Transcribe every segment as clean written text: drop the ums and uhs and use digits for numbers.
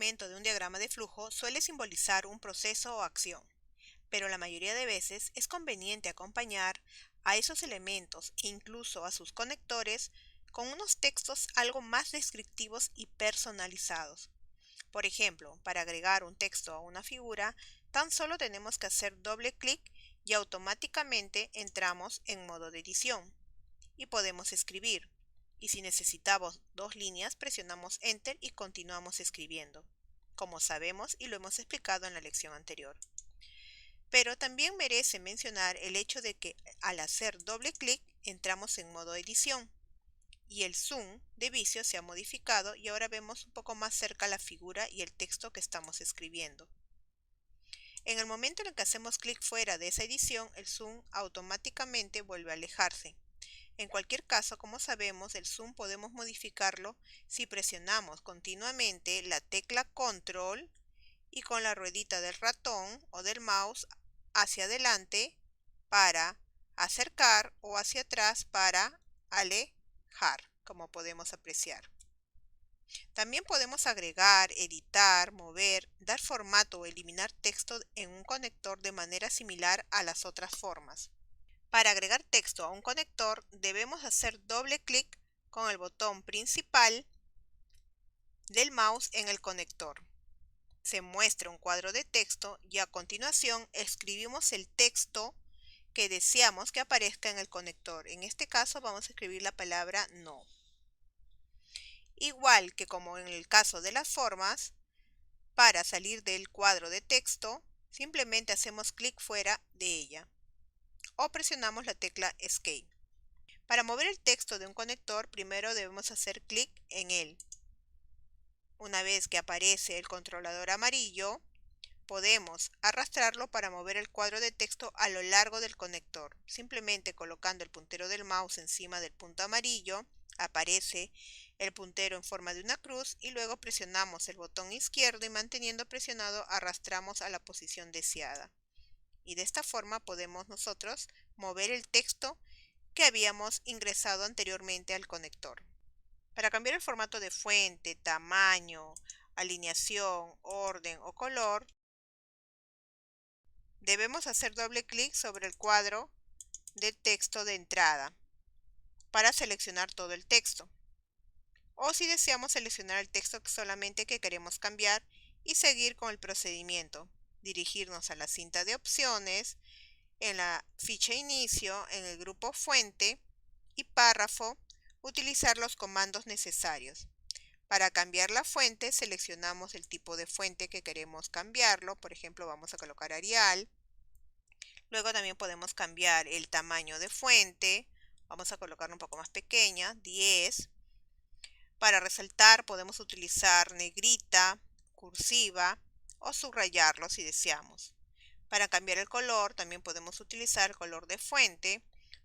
elemento de un diagrama de flujo suele simbolizar un proceso o acción, pero la mayoría de veces es conveniente acompañar a esos elementos e incluso a sus conectores con unos textos algo más descriptivos y personalizados. Por ejemplo, para agregar un texto a una figura, tan solo tenemos que hacer doble clic y automáticamente entramos en modo de edición y podemos escribir. Y si necesitamos 2 líneas, presionamos Enter y continuamos escribiendo, como sabemos y lo hemos explicado en la lección anterior. Pero también merece mencionar el hecho de que al hacer doble clic entramos en modo edición y el zoom de vicio se ha modificado y ahora vemos un poco más cerca la figura y el texto que estamos escribiendo. En el momento en el que hacemos clic fuera de esa edición, el zoom automáticamente vuelve a alejarse. En cualquier caso, como sabemos, el zoom podemos modificarlo si presionamos continuamente la tecla Control y con la ruedita del ratón o del mouse hacia adelante para acercar o hacia atrás para alejar, como podemos apreciar. También podemos agregar, editar, mover, dar formato o eliminar texto en un conector de manera similar a las otras formas. Para agregar texto a un conector debemos hacer doble clic con el botón principal del mouse en el conector. Se muestra un cuadro de texto y a continuación escribimos el texto que deseamos que aparezca en el conector. En este caso vamos a escribir la palabra no. Igual que como en el caso de las formas, para salir del cuadro de texto, simplemente hacemos clic fuera de ella o presionamos la tecla Escape. Para mover el texto de un conector, primero debemos hacer clic en él. Una vez que aparece el controlador amarillo, podemos arrastrarlo para mover el cuadro de texto a lo largo del conector. Simplemente colocando el puntero del mouse encima del punto amarillo, aparece el puntero en forma de una cruz y luego presionamos el botón izquierdo y manteniendo presionado arrastramos a la posición deseada. Y de esta forma podemos nosotros mover el texto que habíamos ingresado anteriormente al conector. Para cambiar el formato de fuente, tamaño, alineación, orden o color, debemos hacer doble clic sobre el cuadro de texto de entrada para seleccionar todo el texto. O si deseamos seleccionar el texto solamente que queremos cambiar y seguir con el procedimiento, dirigirnos a la cinta de opciones, en la ficha inicio, en el grupo fuente y párrafo, utilizar los comandos necesarios. Para cambiar la fuente, seleccionamos el tipo de fuente que queremos cambiarlo. Por ejemplo, vamos a colocar Arial. Luego también podemos cambiar el tamaño de fuente. Vamos a colocarla un poco más pequeña, 10. Para resaltar podemos utilizar negrita, cursiva o subrayarlo si deseamos. Para cambiar el color también podemos utilizar el color de fuente.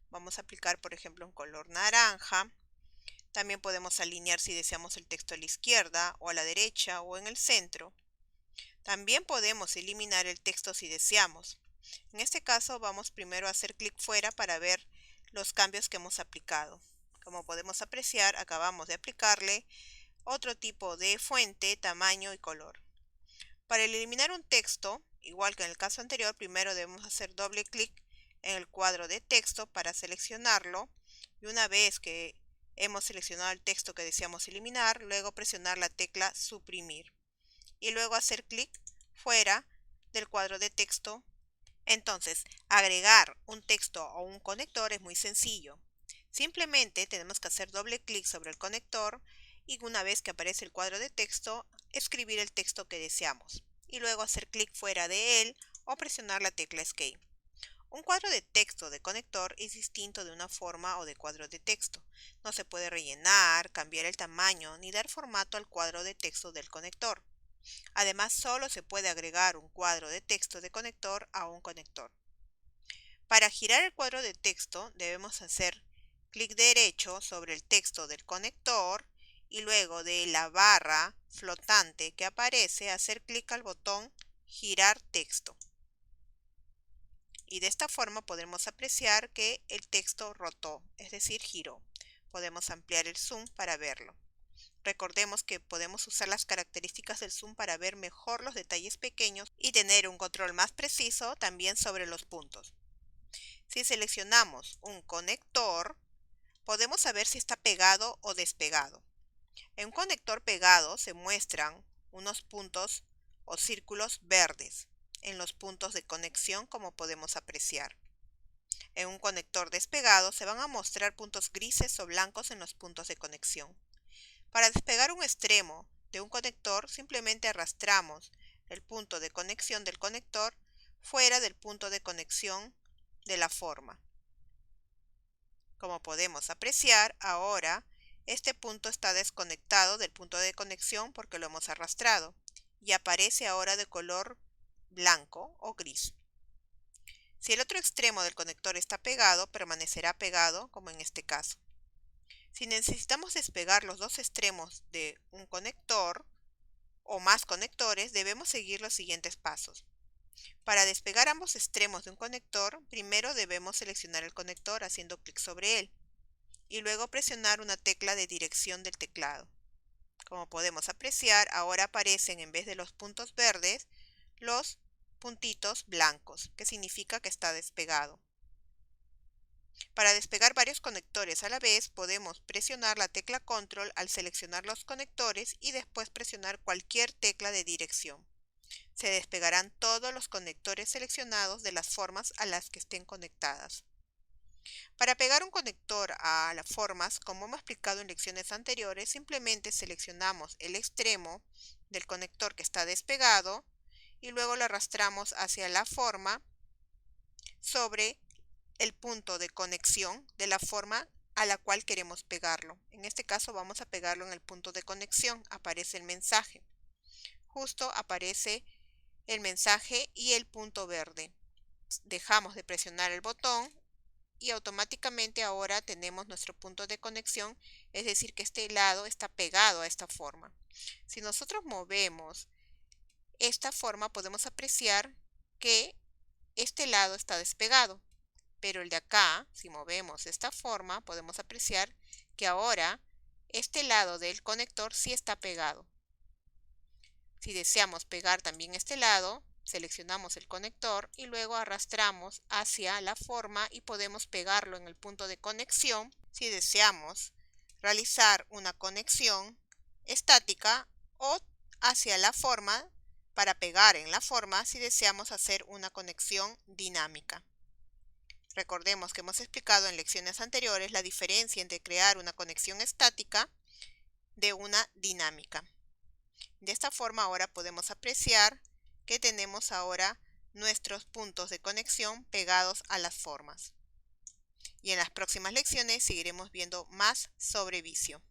Vamos a aplicar por ejemplo un color naranja. También podemos alinear si deseamos el texto a la izquierda o a la derecha o en el centro. También podemos eliminar el texto si deseamos. En este caso vamos primero a hacer clic fuera para ver los cambios que hemos aplicado. Como podemos apreciar, acabamos de aplicarle otro tipo de fuente, tamaño y color. Para eliminar un texto, igual que en el caso anterior, primero debemos hacer doble clic en el cuadro de texto para seleccionarlo y una vez que hemos seleccionado el texto que deseamos eliminar, luego presionar la tecla suprimir y luego hacer clic fuera del cuadro de texto. Entonces, agregar un texto o un conector es muy sencillo. Simplemente tenemos que hacer doble clic sobre el conector y una vez que aparece el cuadro de texto, escribir el texto que deseamos y luego hacer clic fuera de él o presionar la tecla Escape. Un cuadro de texto de conector es distinto de una forma o de cuadro de texto. No se puede rellenar, cambiar el tamaño ni dar formato al cuadro de texto del conector. Además, solo se puede agregar un cuadro de texto de conector a un conector. Para girar el cuadro de texto debemos hacer clic derecho sobre el texto del conector y luego de la barra flotante que aparece hacer clic al botón girar texto. Y de esta forma podremos apreciar que el texto rotó, es decir, giró. Podemos ampliar el zoom para verlo. Recordemos que podemos usar las características del zoom para ver mejor los detalles pequeños y tener un control más preciso también sobre los puntos. Si seleccionamos un conector, podemos saber si está pegado o despegado. En un conector pegado se muestran unos puntos o círculos verdes en los puntos de conexión, como podemos apreciar. En un conector despegado se van a mostrar puntos grises o blancos en los puntos de conexión. Para despegar un extremo de un conector, simplemente arrastramos el punto de conexión del conector fuera del punto de conexión de la forma. Como podemos apreciar, ahora este punto está desconectado del punto de conexión porque lo hemos arrastrado y aparece ahora de color blanco o gris. Si el otro extremo del conector está pegado, permanecerá pegado, como en este caso. Si necesitamos despegar los dos extremos de un conector o más conectores, debemos seguir los siguientes pasos. Para despegar ambos extremos de un conector, primero debemos seleccionar el conector haciendo clic sobre él y luego presionar una tecla de dirección del teclado. Como podemos apreciar, ahora aparecen en vez de los puntos verdes, los puntitos blancos, que significa que está despegado. Para despegar varios conectores a la vez, podemos presionar la tecla Control al seleccionar los conectores y después presionar cualquier tecla de dirección. Se despegarán todos los conectores seleccionados de las formas a las que estén conectadas. Para pegar un conector a las formas, como hemos explicado en lecciones anteriores, simplemente seleccionamos el extremo del conector que está despegado y luego lo arrastramos hacia la forma sobre el punto de conexión de la forma a la cual queremos pegarlo. En este caso vamos a pegarlo en el punto de conexión. Aparece el mensaje. Justo aparece el mensaje y el punto verde. Dejamos de presionar el botón y automáticamente ahora tenemos nuestro punto de conexión, es decir que este lado está pegado a esta forma. Si nosotros movemos esta forma, podemos apreciar que este lado está despegado. Pero el de acá, si movemos esta forma, podemos apreciar que ahora este lado del conector sí está pegado. Si deseamos pegar también este lado, seleccionamos el conector y luego arrastramos hacia la forma y podemos pegarlo en el punto de conexión. Si deseamos realizar una conexión estática o hacia la forma para pegar en la forma si deseamos hacer una conexión dinámica. Recordemos que hemos explicado en lecciones anteriores la diferencia entre crear una conexión estática de una dinámica. De esta forma ahora podemos apreciar que tenemos ahora nuestros puntos de conexión pegados a las formas. Y en las próximas lecciones seguiremos viendo más sobre Visio.